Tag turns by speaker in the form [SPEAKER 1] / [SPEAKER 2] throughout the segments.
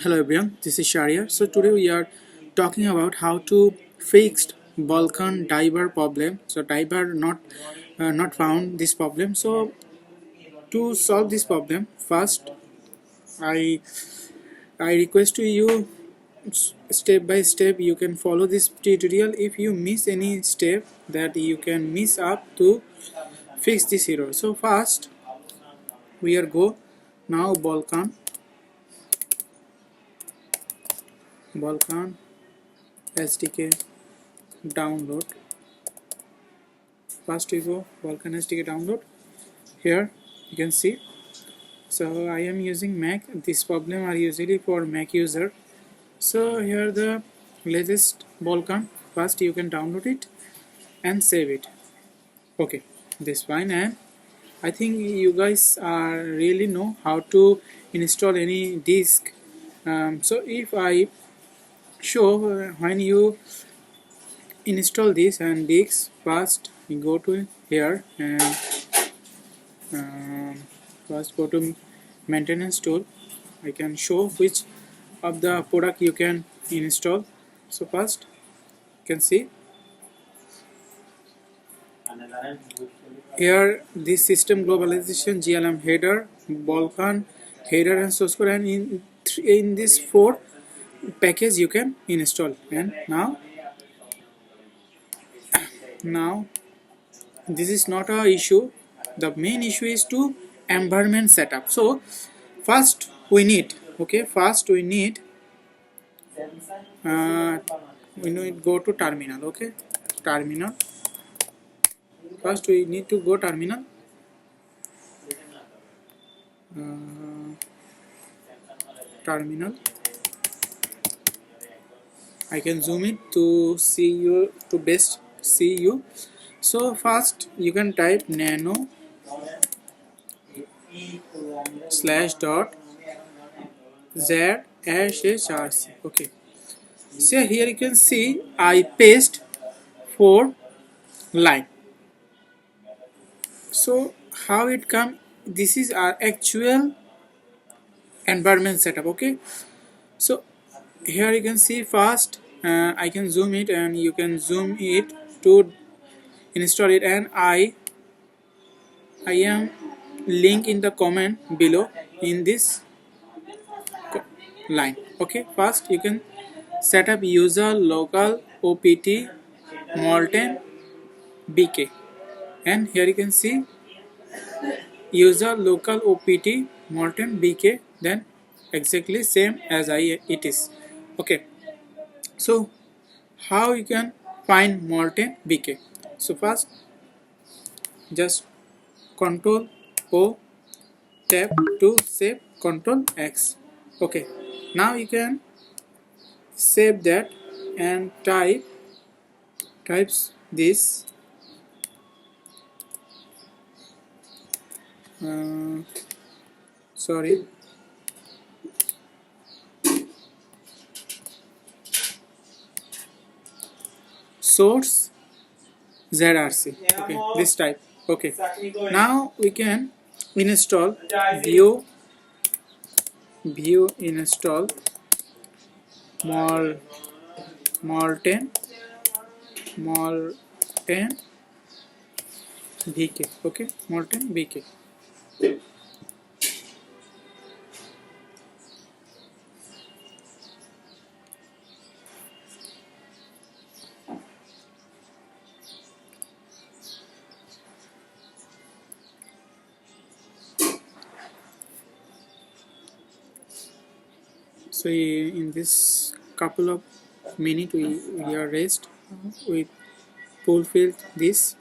[SPEAKER 1] Hello everyone, this is Sharia. So today we are talking about how to fix Vulkan diver problem. So diver not found this problem. So to solve this problem, first I I request to you step by step you can follow this tutorial. If you miss any step that you can miss up to fix this error. So first we are go now Vulkan SDK download. First we go Vulkan SDK download. Here you can see. So I am using Mac. This problem are usually for Mac user. So here the latest Vulkan. First you can download it and save it. Okay, this fine. And I think you guys really know how to install any disk. So if I show when you install this and disk, first you go to here and first go to maintenance tool. I can show which of the product you can install. So first you can see here this system globalization GLM header, Vulkan header and source code, and in this 4 package you can install. And now this is not a issue. The main issue is to environment setup. So first we need uh, we need go to terminal. Okay, terminal. First we need to go terminal. Terminal. I can zoom it to see you to best see you. So first you can type nano slash dot z-hrc. Okay, so here you can see I paste 4 line. So how it come, this is our actual environment setup. Okay, so here you can see first I can zoom it and you can zoom it to install it, and I am link in the comment below in this line. Okay, first you can set up user local opt molten bk, and here you can see user local opt molten bk, then exactly same as it is. Okay, so how you can find molten bk? So first just control o, tab to save, control x. Okay, now you can save that and types this sorry, source zrc. Okay, this type. Okay, now we can install view install molten bk. Okay, molten bk. So in this couple of minutes we are rest, we fulfilled this.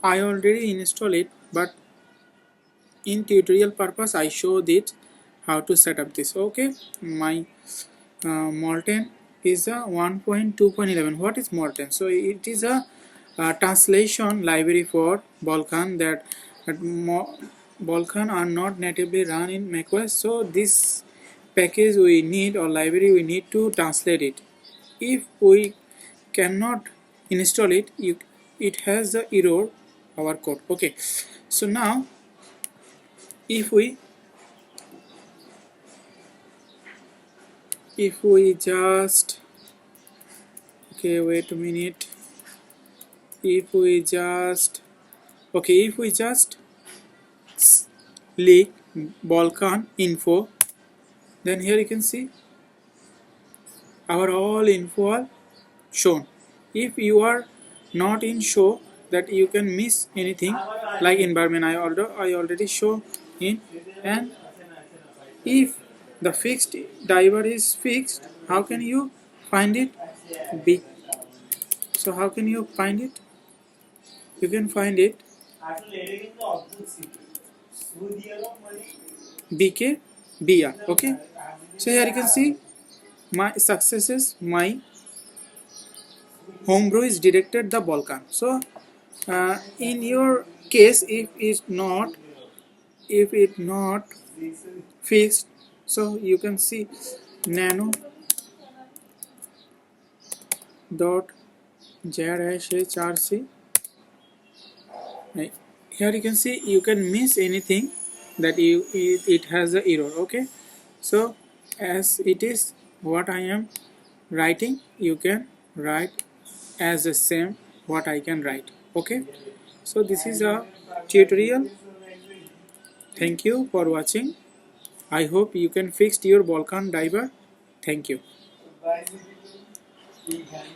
[SPEAKER 1] I already installed it, but in tutorial purpose I showed it how to set up this. Okay, my molten is a 1.2.11. What is molten? So it is a translation library for Vulkan that Vulkan are not natively run in macOS. So this package we need, or library we need to translate it. If we cannot install it, it has the error our code. Okay, so now if we just, okay, wait a minute, if we just, okay, if we just click Vulkan info, then here you can see our all info are shown. If you are not in show, that you can miss anything, like environment I already show in. And if the fixed diver is fixed, how can you find it? B. So how can you find it? You can find it BK BR. Okay, so here you can see my successes, my homebrew is detected the Vulkan. So in your case, if it not fixed, so you can see nano dot hrc. Here you can see you can miss anything that it has a error. Okay, so as it is what I am writing, you can write as the same what I can write. Okay, so this is a tutorial. Thank you for watching. I hope you can fix your Vulkan diver. Thank you.